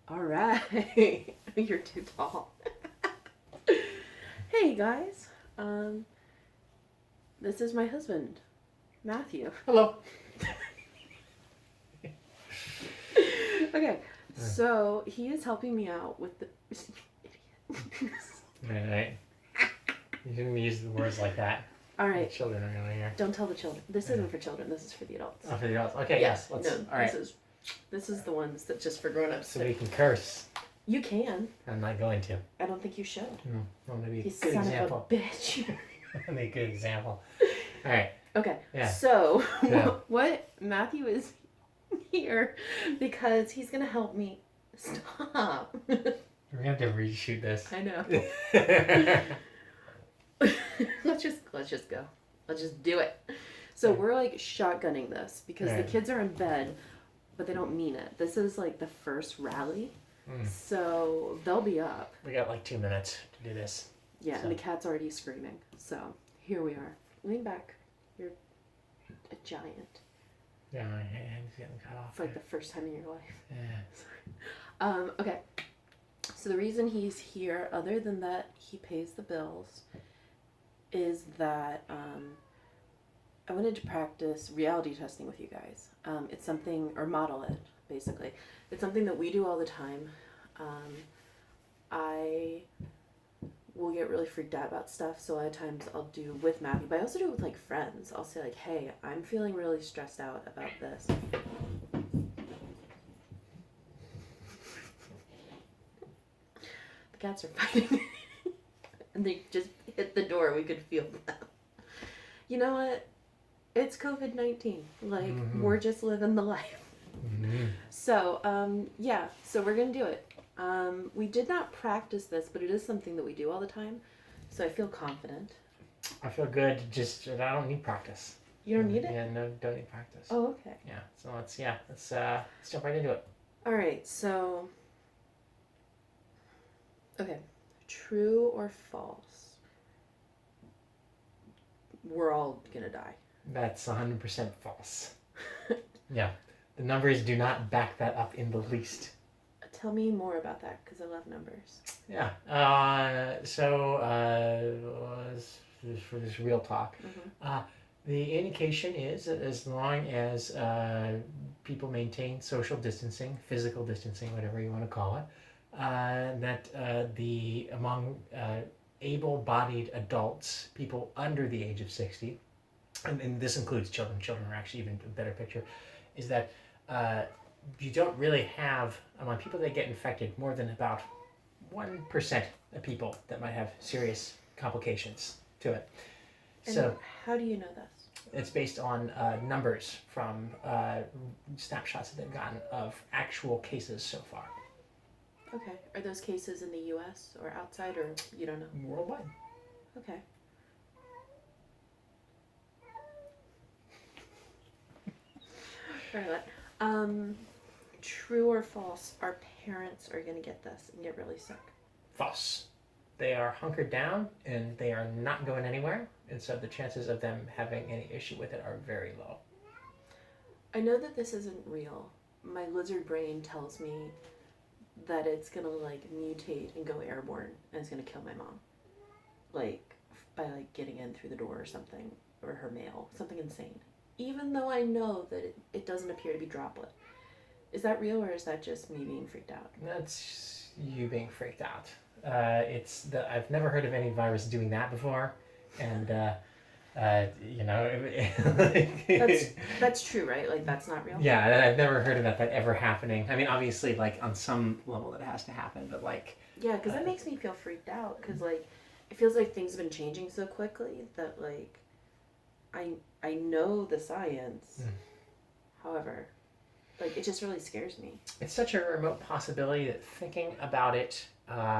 All right. You're too tall. Hey guys. This is my husband, Matthew. Hello. Okay. So he is helping me out with the Right. You shouldn't use the words like that. All right. The children are going here. Don't tell the children. This isn't for children. This is for the adults. Oh, for the adults. Okay, Yeah, yes. Let's. No, all right. This is the ones that just for grown-ups. So we can curse. You can. I'm not going to. I don't think you should. No. Well, maybe a You good son example. of a bitch. Maybe a good example. All right. Okay. Yeah. So Yeah. what Matthew is here because he's gonna help me. Stop. We're gonna have to reshoot this. I know. let's just go. Let's just do it. So we're like shotgunning this because the Right. kids are in bed, but they don't mean it. This is like the first rally, so they'll be up. We got like 2 minutes to do this. Yeah, So. and the cat's already screaming. So here we are. Lean back. You're a giant. Yeah, my hand's getting cut off. For like the first time in your life. Yeah. Okay. So the reason he's here, other than that he pays the bills, is that I wanted to practice reality testing with you guys. It's something, or model it, basically. It's something that we do all the time. I will get really freaked out about stuff, so a lot of times I'll do with Matthew, but I also do it with like friends. I'll say like, hey, I'm feeling really stressed out about this. The cats are fighting. And they just hit the door. We could feel them. You know what? It's COVID-19. Like, we're just living the life. Mm-hmm. So, yeah. So we're going to do it. We did not practice this, but it is something that we do all the time. So I feel confident. I feel good. Just I don't need practice. You don't need it? Yeah, no, don't need practice. Oh, okay. Yeah. So let's jump right into it. All right. So, okay. True or false? We're all going to die. That's 100% false. Yeah. The numbers do not back that up in the least. Tell me more about that, because I love numbers. Yeah. For this real talk, the indication is that as long as people maintain social distancing, physical distancing, whatever you want to call it, that among able-bodied adults, people under the age of 60, and this includes children. Children are actually even a better picture, is that you don't really have, among people that get infected, more than about 1% of people that might have serious complications to it. And so how do you know this? it's based on numbers from snapshots that they've gotten of actual cases so far. Okay. Are those cases in the U.S. or outside, or you don't know? Worldwide. Okay. All right. True or false? Our parents are going to get this and get really sick. False. They are hunkered down and they are not going anywhere, and so the chances of them having any issue with it are very low. I know that this isn't real. My lizard brain tells me that it's gonna like mutate and go airborne and it's gonna kill my mom, like by like getting in through the door or something, or her mail, something insane. Even though I know that it doesn't appear to be droplet. Is that real, or is that just me being freaked out? That's you being freaked out. I've never heard of any virus doing that before, and That's true, right? Like that's not real. Yeah, I've never heard about that ever happening. I mean, obviously, like on some level, that has to happen, but like. Yeah, because that makes me feel freaked out. Because like, it feels like things have been changing so quickly that like, I know the science. However, like it just really scares me. It's such a remote possibility that thinking about it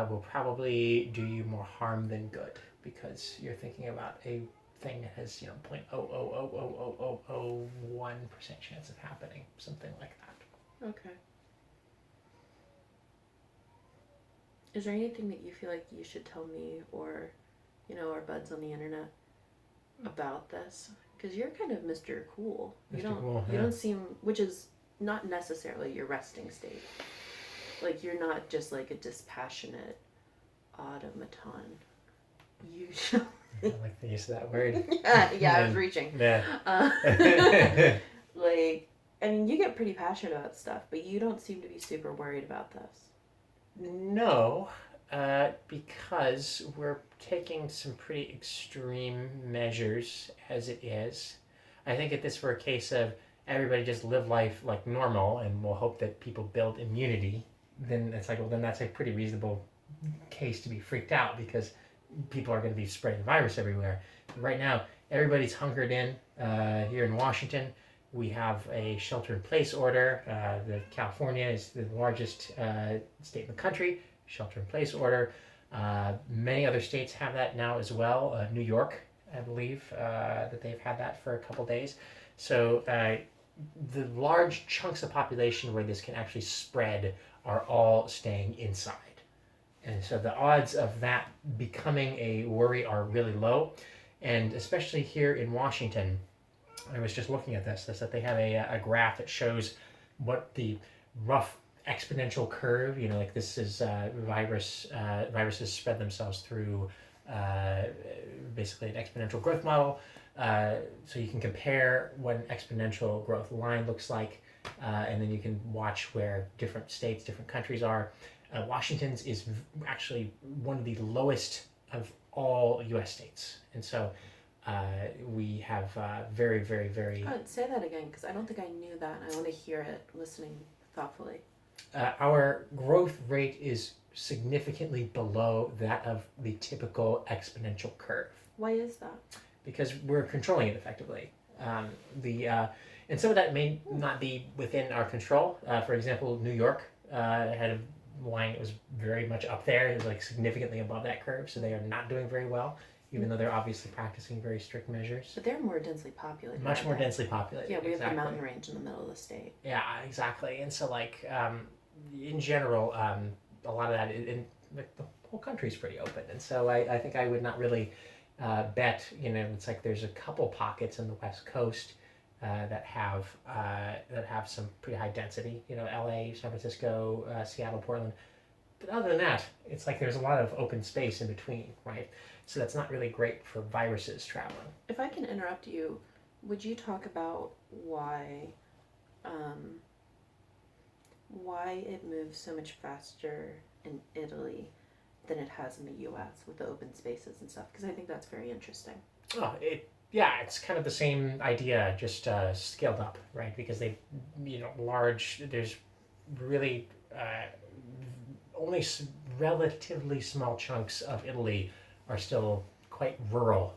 will probably do you more harm than good, because you're thinking about a thing that has 0.0000001% chance of happening, something like that. Okay. Is there anything that you feel like you should tell me or, our buds on the internet about this? Because you're kind of Mr. Cool. Mr. Cool, You don't seem, which is not necessarily your resting state. Like, you're not just like a dispassionate automaton. Usually. I like the use of that word. Yeah, I was reaching. Yeah. Like, I mean, you get pretty passionate about stuff, but you don't seem to be super worried about this. No, because we're taking some pretty extreme measures as it is. I think if this were a case of everybody just live life like normal and we'll hope that people build immunity, then it's like, well, then that's a pretty reasonable case to be freaked out because people are going to be spreading the virus everywhere. Right now, everybody's hunkered in here in Washington. We have a shelter-in-place order. California is the largest state in the country. Shelter-in-place order. Many other states have that now as well. New York, I believe, that they've had that for a couple days. So the large chunks of population where this can actually spread are all staying inside. And so the odds of that becoming a worry are really low. And especially here in Washington, I was just looking at this, that they have a graph that shows what the rough exponential curve, like this is viruses spread themselves through basically an exponential growth model. So you can compare what an exponential growth line looks like, and then you can watch where different states, different countries are. Washington's is actually one of the lowest of all U.S. states. And so we have very, very, very... Oh, say that again, because I don't think I knew that. I want to hear it, listening thoughtfully. Our growth rate is significantly below that of the typical exponential curve. Why is that? Because we're controlling it effectively. And some of that may not be within our control. For example, New York had a line that was very much up there. It was like significantly above that curve, so they are not doing very well, even though they're obviously practicing very strict measures. But they're more densely populated. Much more densely populated. Yeah, we exactly. have the mountain range in the middle of the state. Yeah, exactly. And so, in general, a lot of that, the whole country's pretty open. And so I think I would not really bet, it's like there's a couple pockets in the West Coast that have some pretty high density, LA, San Francisco, Seattle, Portland. But other than that, it's like there's a lot of open space in between, right? So that's not really great for viruses traveling. If I can interrupt you, would you talk about why it moves so much faster in Italy than it has in the U.S. with the open spaces and stuff? Because I think that's very interesting. Oh, it's kind of the same idea, just scaled up, right? Because they, there's really only relatively small chunks of Italy are still quite rural.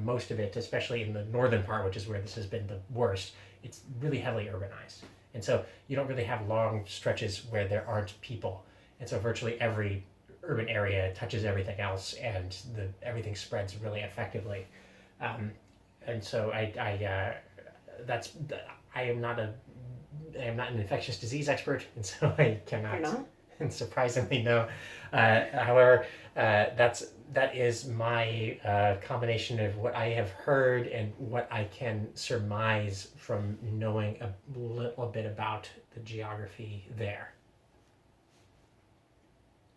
Most of it, especially in the northern part, which is where this has been the worst, it's really heavily urbanized. And so you don't really have long stretches where there aren't people. And so virtually every urban area touches everything else, and everything spreads really effectively. And so I am not an infectious disease expert, and so I cannot. You're not? And surprisingly, no. However, that is my combination of what I have heard and what I can surmise from knowing a little bit about the geography there.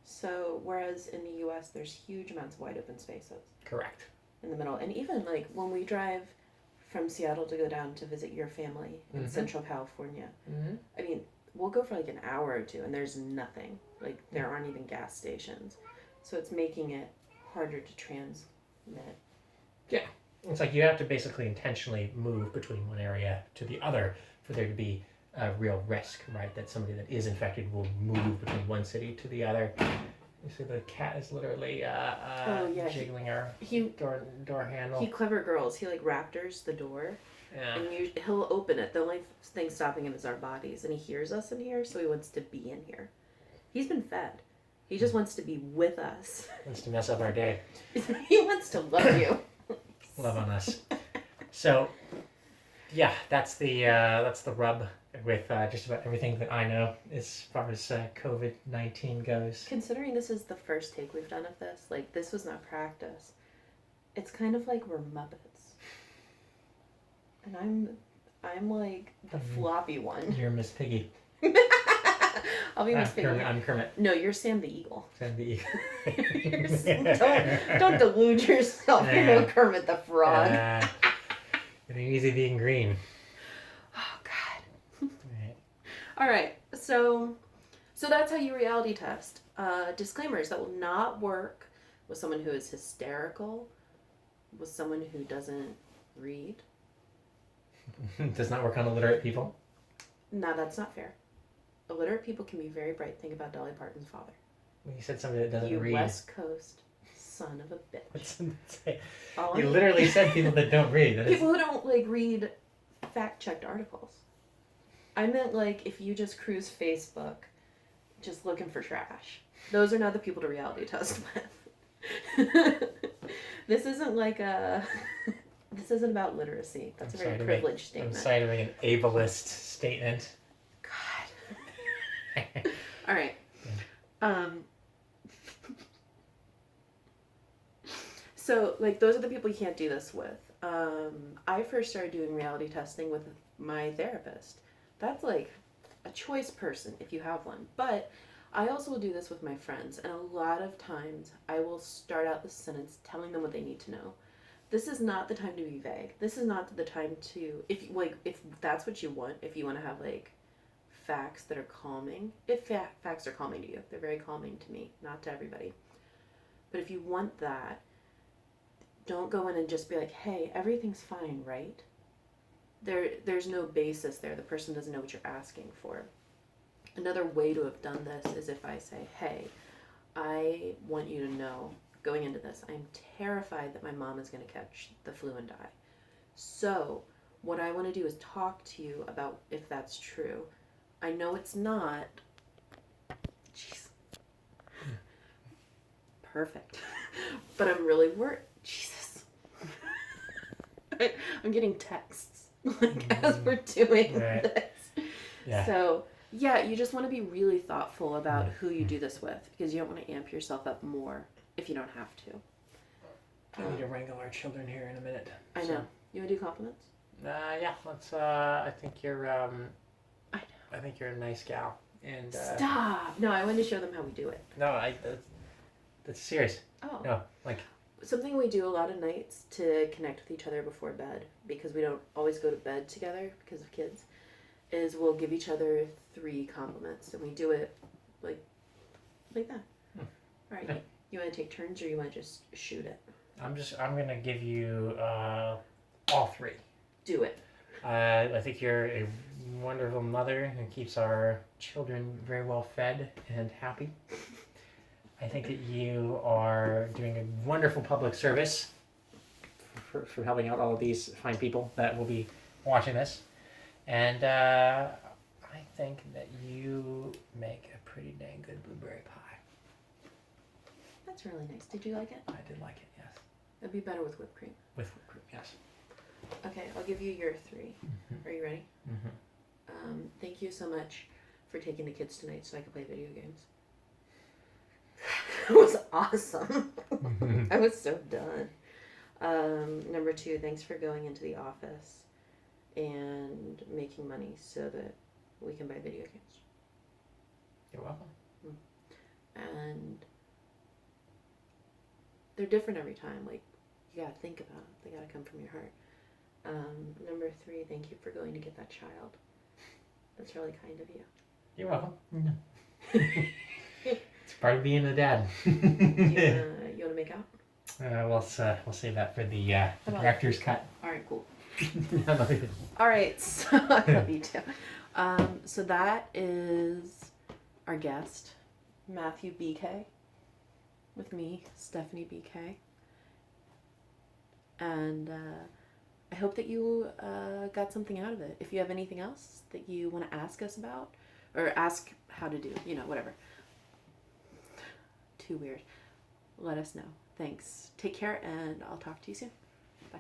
So, whereas in the U.S. there's huge amounts of wide open spaces. Correct. In the middle. And even like when we drive from Seattle to go down to visit your family in Central California, I mean, we'll go for like an hour or two and there's nothing. Like there aren't even gas stations. So it's making it harder to transmit. Yeah. It's like you have to basically intentionally move between one area to the other for there to be a real risk, right? That somebody that is infected will move between one city to the other. You see the cat is literally jiggling our door handle. He clever girls. He like raptors the door. Yeah. And he'll open it. The only thing stopping him is our bodies. And he hears us in here, so he wants to be in here. He's been fed. He just wants to be with us. Wants to mess up our day. He wants to love you. Love on us. So, yeah, that's the rub with just about everything that I know as far as COVID-19 goes. Considering this is the first take we've done of this, like this was not practice. It's kind of like we're Muppets. And I'm like the floppy one. You're Miss Piggy. I'll be Miss Piggy. I'm Kermit. No, you're Sam the Eagle. Sam the don't delude yourself. You're no Kermit the Frog. It's easy being green. Oh God. All right. So that's how you reality test. Disclaimers: that will not work with someone who is hysterical, with someone who doesn't read. Does not work on illiterate people. No, that's not fair. Illiterate people can be very bright. Think about Dolly Parton's father. When you said somebody that doesn't read. You West Coast son of a bitch. You literally said people that don't read. People who don't read fact-checked articles. I meant if you just cruise Facebook, just looking for trash. Those are not the people to reality test with. This isn't this isn't about literacy. That's a very privileged statement. I'm sorry to make an ableist statement. God. All right. So, those are the people you can't do this with. I first started doing reality testing with my therapist. That's a choice person if you have one. But I also will do this with my friends. And a lot of times I will start out the sentence telling them what they need to know. This is not the time to be vague. This is not the time to, if that's what you want, if you want to have facts that are calming. If facts are calming to you, they're very calming to me, not to everybody. But if you want that, don't go in and just be hey, everything's fine, right? There's no basis there. The person doesn't know what you're asking for. Another way to have done this is if I say, hey, I want you to know, going into this, I'm terrified that my mom is going to catch the flu and die. So what I want to do is talk to you about if that's true. I know it's not. Jeez. Perfect. But I'm really worried. Jesus. I'm getting texts as we're doing this. Yeah. So, yeah, you just want to be really thoughtful about who you do this with because you don't want to amp yourself up more if you don't have to. I need to wrangle our children here in a minute. I know. You want to do compliments? Yeah, let's, I think you're, I think you're a nice gal. And Stop! No, I wanted to show them how we do it. No, that's serious. Oh. No, something we do a lot of nights to connect with each other before bed, because we don't always go to bed together because of kids, is we'll give each other 3 compliments, and we do it like that. All right. Yeah. You want to take turns, or you want to just shoot it? I'm gonna give you all 3. Do it. I think you're a wonderful mother who keeps our children very well fed and happy. I think that you are doing a wonderful public service for helping out all of these fine people that will be watching this. And I think that you make a pretty dang good blueberry pie. That's really nice. Did you like it? I did like it, yes. It'd be better with whipped cream. With whipped cream, yes. Okay, I'll give you your 3. Mm-hmm. Are you ready? Mm-hmm. Thank you so much for taking the kids tonight so I could play video games. It was awesome. I was so done. Number 2, thanks for going into the office and making money so that we can buy video games. You're welcome. And they're different every time. You gotta think about it. They gotta come from your heart. Number 3, thank you for going to get that child. That's really kind of you. You're welcome. It's part of being a dad. You wanna make out? We'll save that for the director's cut. All right, cool. I love you. All right, so I love you too. So that is our guest, Matthew BK, with me, Stephanie BK. And I hope that you got something out of it. If you have anything else that you want to ask us about, or ask how to do, whatever. Too weird. Let us know. Thanks. Take care, and I'll talk to you soon. Bye.